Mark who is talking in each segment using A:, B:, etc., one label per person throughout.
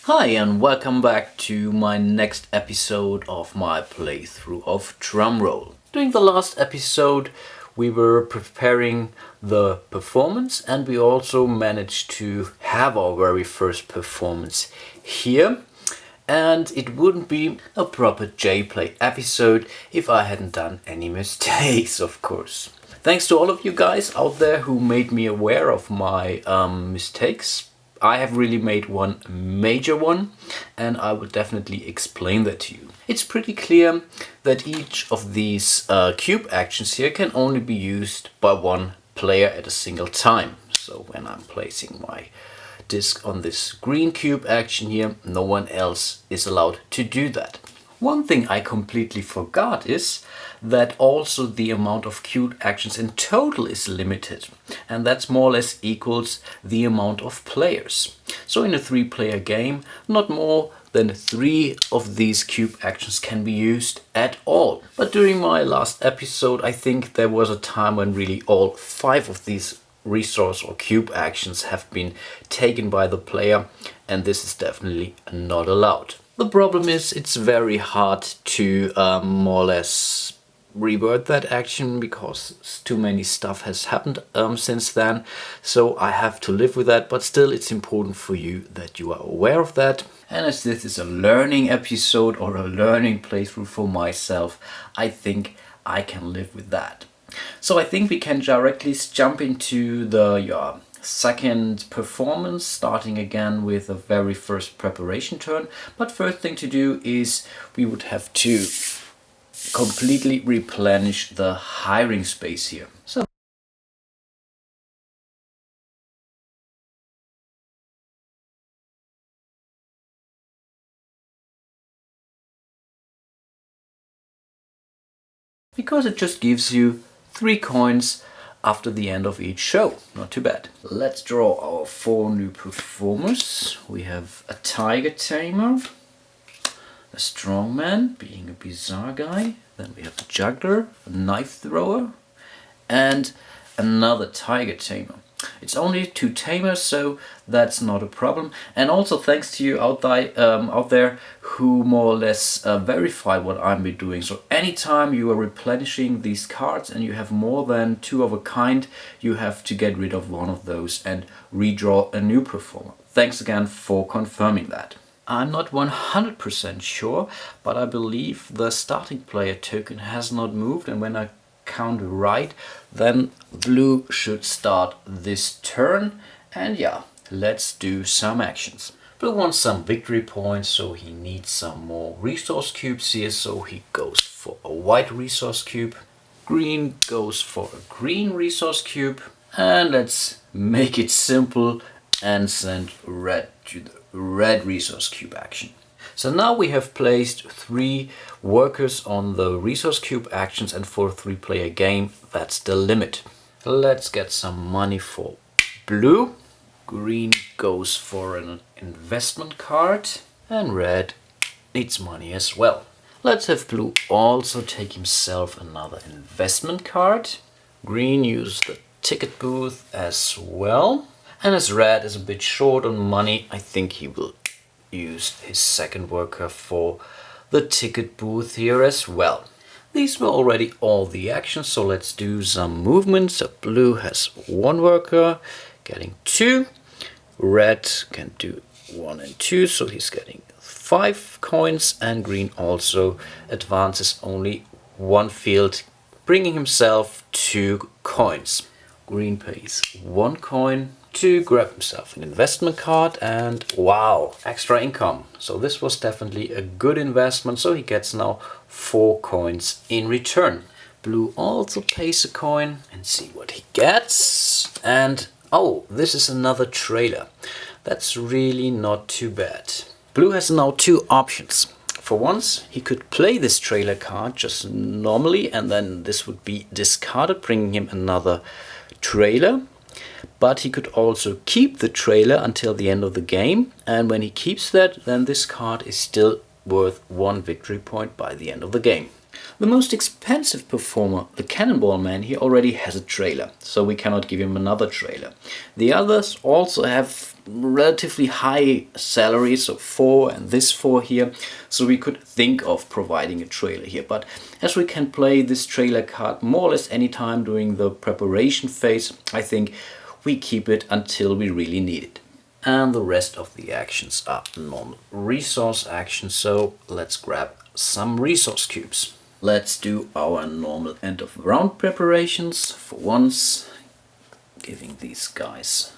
A: Hi and welcome back to my next episode of my playthrough of Drumroll. During the last episode we were preparing the performance and we also managed to have our very first performance here. And it wouldn't be a proper jPlay episode if I hadn't done any mistakes, of course. Thanks to all of you guys out there who made me aware of my mistakes. I have really made one major one and I will definitely explain that to you. It's pretty clear that each of these cube actions here can only be used by one player at a single time. So when I'm placing my disc on this green cube action here, no one else is allowed to do that. One thing I completely forgot is that also the amount of cube actions in total is limited, and that's more or less equals the amount of players. So in a 3-player game, not more than 3 of these cube actions can be used at all. But during my last episode, I think there was a time when really all 5 of these resource or cube actions have been taken by the player, and this is definitely not allowed. The problem is it's very hard to more or less reword that action because too many stuff has happened since then, so I have to live with that, but still it's important for you that you are aware of that. And as this is a learning episode or a learning playthrough for myself, I think I can live with that. So I think we can directly jump into the second performance, starting again with the very first preparation turn. But first thing to do is we would have to completely replenish the hiring space here. So because it just gives you 3 coins after the end of each show. Not too bad. Let's draw our 4 new performers. We have a tiger tamer, a strongman, being a bizarre guy. Then we have a juggler, a knife thrower, and another tiger tamer. It's only 2 tamers, so that's not a problem. And also thanks to you out there who more or less verify what I'm be doing. So anytime you are replenishing these cards and you have more than 2 of a kind, you have to get rid of one of those and redraw a new performer. Thanks again for confirming that. I'm not 100% sure, but I believe the starting player token has not moved, and when I count right, then blue should start this turn. And yeah, let's do some actions. Blue wants some victory points, so he needs some more resource cubes here, so he goes for a white resource cube. Green goes for a green resource cube, and let's make it simple and send red to the red resource cube action. So now we have placed 3 workers on the resource cube actions, and for a 3-player game that's the limit. Let's get some money for blue. Green goes for an investment card and red needs money as well. Let's have blue also take himself another investment card. Green uses the ticket booth as well. And as red is a bit short on money, I think he will use his second worker for the ticket booth here as well. These were already all the actions, so let's do some movements. So blue has 1 worker, getting 2. Red can do 1 and 2, so he's getting 5 coins, and green also advances only 1 field, bringing himself 2 coins. Green pays 1 coin to grab himself an investment card, and wow, extra income. So this was definitely a good investment, so he gets now 4 coins in return. Blue also pays a coin and see what he gets. And oh, this is another trailer. That's really not too bad. Blue has now 2 options. For once, he could play this trailer card just normally, and then this would be discarded, bringing him another trailer. But he could also keep the trailer until the end of the game, and when he keeps that, then this card is still worth 1 victory point by the end of the game. The most expensive performer, the Cannonball Man, he already has a trailer, so we cannot give him another trailer. The others also have relatively high salaries, so 4 and this 4 here, so we could think of providing a trailer here. But as we can play this trailer card more or less anytime during the preparation phase, I think we keep it until we really need it. And the rest of the actions are normal resource actions, so let's grab some resource cubes. Let's do our normal end of round preparations for once, giving these guys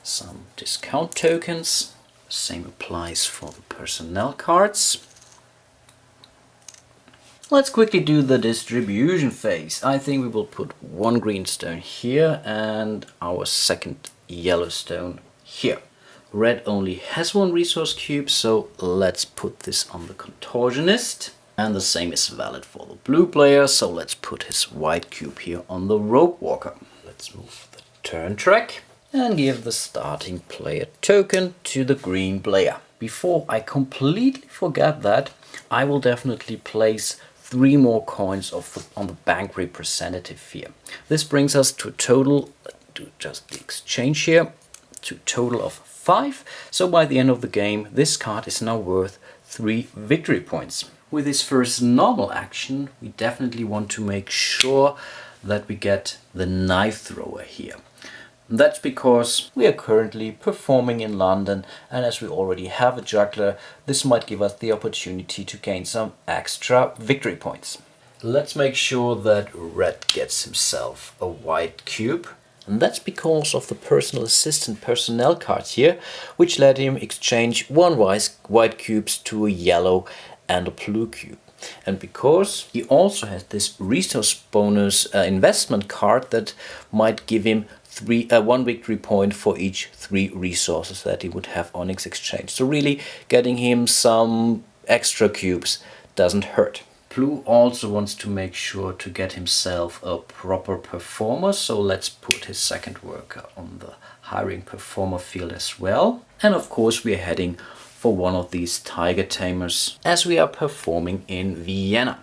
A: some discount tokens. Same applies for the personnel cards. Let's quickly do the distribution phase. I think we will put one green stone here and our second yellow stone here. Red only has one resource cube, so let's put this on the contortionist. And the same is valid for the blue player, so let's put his white cube here on the rope walker. Let's move the turn track and give the starting player token to the green player. Before I completely forget that, I will definitely place 3 more coins on the bank representative here. This brings us to a total, do just the exchange here, to a total of 5. So by the end of the game, this card is now worth 3 victory points. With this first normal action, we definitely want to make sure that we get the knife thrower here. That's because we are currently performing in London, and as we already have a juggler, this might give us the opportunity to gain some extra victory points. Let's make sure that red gets himself a white cube. And that's because of the personal assistant personnel card here, which let him exchange 1 white cubes to a yellow and a blue cube. And because he also has this resource bonus investment card that might give him 1 victory point for each 3 resources that he would have on his exchange. So really getting him some extra cubes doesn't hurt. Blue also wants to make sure to get himself a proper performer, so let's put his second worker on the hiring performer field as well. And of course we are heading for one of these tiger tamers as we are performing in Vienna.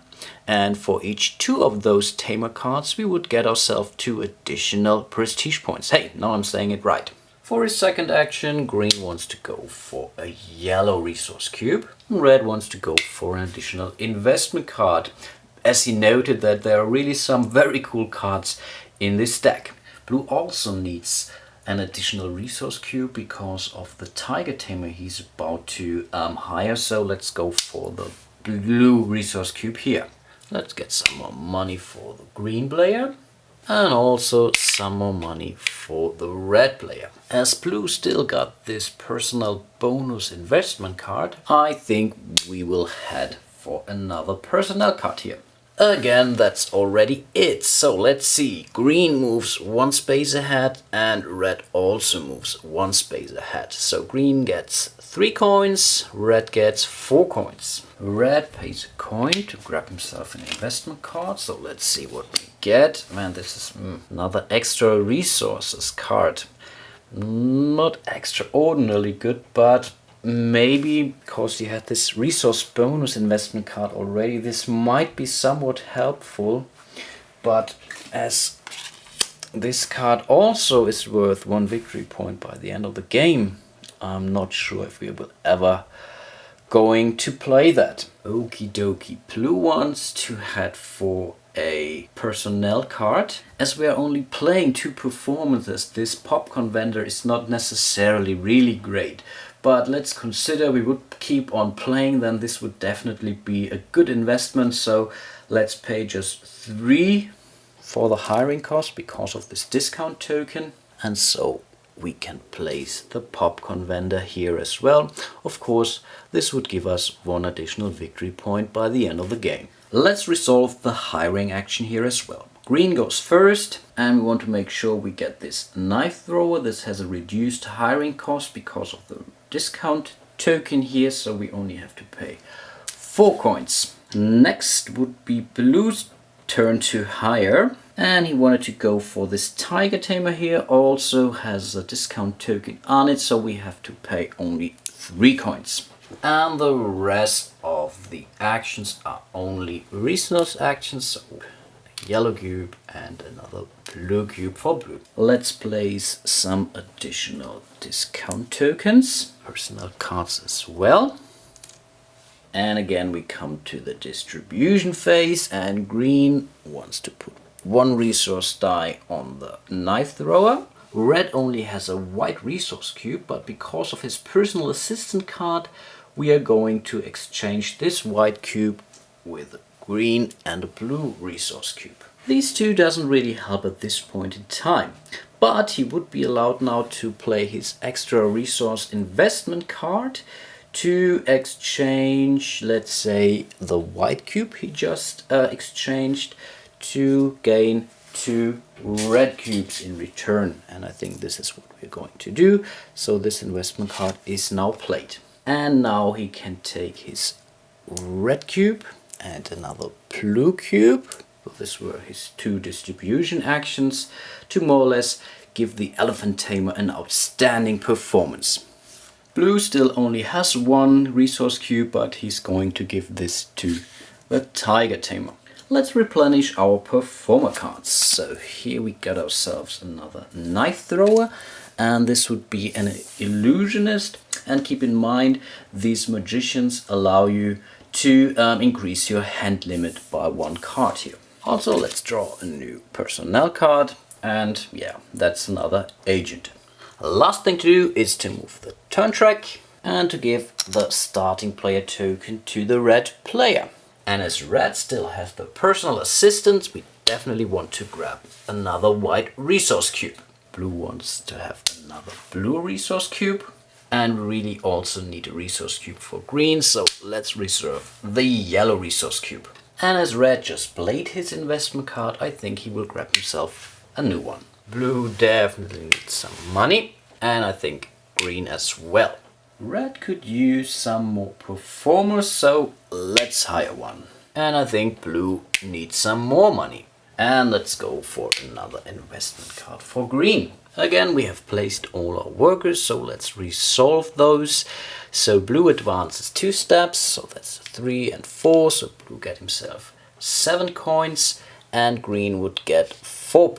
A: And for each 2 of those tamer cards we would get ourselves 2 additional prestige points. Hey, now I'm saying it right. For his second action, green wants to go for a yellow resource cube. Red wants to go for an additional investment card, as he noted that there are really some very cool cards in this deck. Blue also needs an additional resource cube because of the tiger tamer he's about to hire, so let's go for the blue resource cube here. Let's get some more money for the green player. And also some more money for the red player. As blue still got this personal bonus investment card, I think we will head for another personnel card here. Again, that's already it. So let's see. Green moves 1 space ahead and red also moves 1 space ahead. So green gets 3 coins, red gets 4 coins. Red pays a coin to grab himself an investment card. So let's see what we get. Man, this is another extra resources card. Not extraordinarily good, but maybe because he had this resource bonus investment card already, this might be somewhat helpful. But as this card also is worth 1 victory point by the end of the game, I'm not sure if we will ever going to play that. Okie dokie. Blue wants to head for a personnel card. As we are only playing 2 performances, this popcorn vendor is not necessarily really great. But let's consider we would keep on playing, then this would definitely be a good investment. So let's pay just 3 for the hiring cost because of this discount token. And so we can place the popcorn vendor here as well. Of course, this would give us 1 additional victory point by the end of the game. Let's resolve the hiring action here as well. Green goes first, and we want to make sure we get this knife thrower. This has a reduced hiring cost because of the discount token here, so we only have to pay 4 coins. Next would be Blue's turn to hire, and he wanted to go for this tiger tamer here. Also has a discount token on it, so we have to pay only 3 coins. And the rest of the actions are only resource actions, so a yellow cube and another blue cube for blue. Let's place some additional discount tokens, personnel cards as well. And again we come to the distribution phase, and green wants to put one resource die on the knife thrower. Red only has a white resource cube, but because of his personal assistant card, we are going to exchange this white cube with a green and a blue resource cube. These two doesn't really help at this point in time, but he would be allowed now to play his extra resource investment card to exchange, let's say, the white cube he just exchanged to gain 2 red cubes in return. And I think this is what we're going to do. So this investment card is now played. And now he can take his red cube and another blue cube. So these were his 2 distribution actions to more or less give the elephant tamer an outstanding performance. Blue still only has 1 resource cube, but he's going to give this to the tiger tamer. Let's replenish our performer cards. So here we got ourselves another knife thrower, and this would be an illusionist. And keep in mind, these magicians allow you to increase your hand limit by 1 card here. Also, let's draw a new personnel card, and yeah, that's another agent. Last thing to do is to move the turn track and to give the starting player token to the red player. And as red still has the personal assistant, we definitely want to grab another white resource cube. Blue wants to have another blue resource cube, and we really also need a resource cube for green, so let's reserve the yellow resource cube. And as red just played his investment card, I think he will grab himself a new one. Blue definitely needs some money, and I think green as well. Red could use some more performers, so let's hire one. And I think blue needs some more money. And let's go for another investment card for green. Again, we have placed all our workers, so let's resolve those. So blue advances 2 steps, so that's 3 and 4, so blue get himself 7 coins, and green would get 4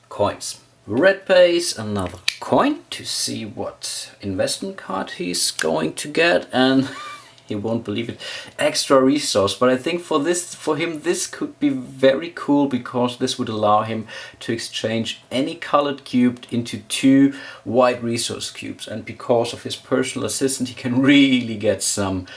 A: coins. Red pays another coin to see what investment card he's going to get, and he won't believe it, extra resource. But I think for him this could be very cool, because this would allow him to exchange any colored cube into 2 white resource cubes, and because of his personal assistant he can really get some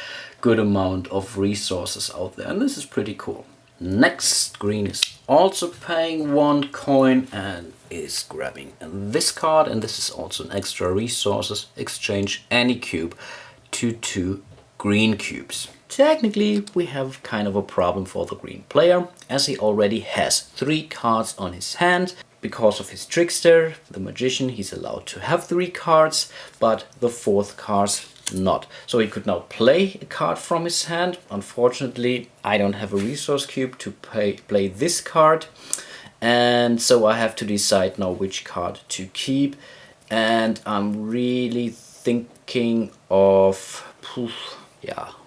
A: good amount of resources out there, and this is pretty cool. Next, green is also paying 1 coin and is grabbing this card, and this is also an extra resources. Exchange any cube to 2 green cubes. Technically, we have kind of a problem for the green player, as he already has 3 cards on his hand. Because of his trickster, the magician, he's allowed to have 3 cards, but the 4th card not. So he could now play a card from his hand. Unfortunately, I don't have a resource cube to play this card, and so I have to decide now which card to keep, and I'm really thinking of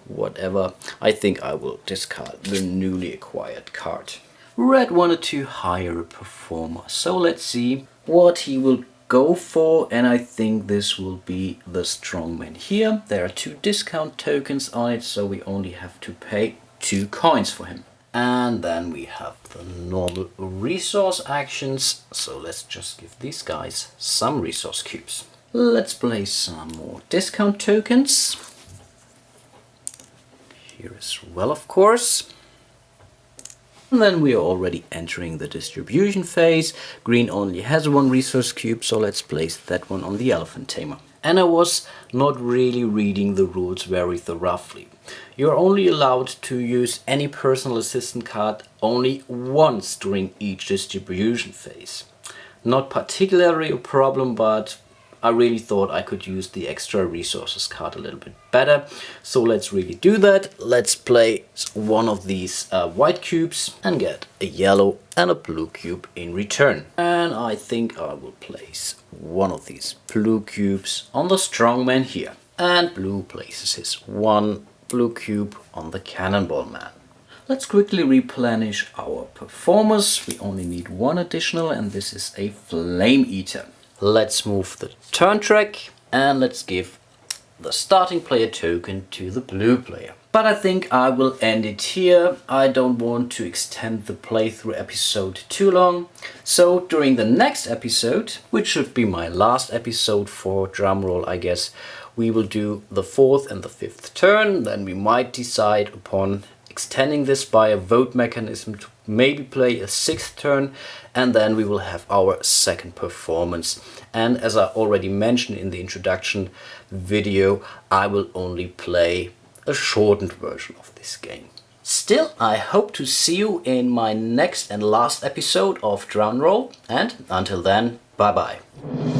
A: whatever. I think I will discard the newly acquired card. Red wanted to hire a performer, so let's see what he will go for, and I think this will be the strongman here. There are 2 discount tokens on it, so we only have to pay 2 coins for him. And then we have the normal resource actions, so let's just give these guys some resource cubes. Let's place some more discount tokens here as well, of course. And then we are already entering the distribution phase. Green only has 1 resource cube, so let's place that one on the elephant tamer. And I was not really reading the rules very thoroughly. You're only allowed to use any personal assistant card only once during each distribution phase. Not particularly a problem, but I really thought I could use the extra resources card a little bit better. So let's really do that. Let's play one of these white cubes and get a yellow and a blue cube in return. And I think I will place one of these blue cubes on the strongman here. And blue places his 1 blue cube on the Cannonball Man. Let's quickly replenish our performers. We only need one additional, and this is a Flame Eater. Let's move the turn track and let's give the starting player token to the blue player. But I think I will end it here. I don't want to extend the playthrough episode too long. So during the next episode, which should be my last episode for Drumroll, I guess, we will do the 4th and the 5th turn. Then we might decide upon extending this by a vote mechanism to maybe play a 6th turn, and then we will have our second performance. And as I already mentioned in the introduction video, I will only play a shortened version of this game. Still, I hope to see you in my next and last episode of Drumroll, and until then, bye bye.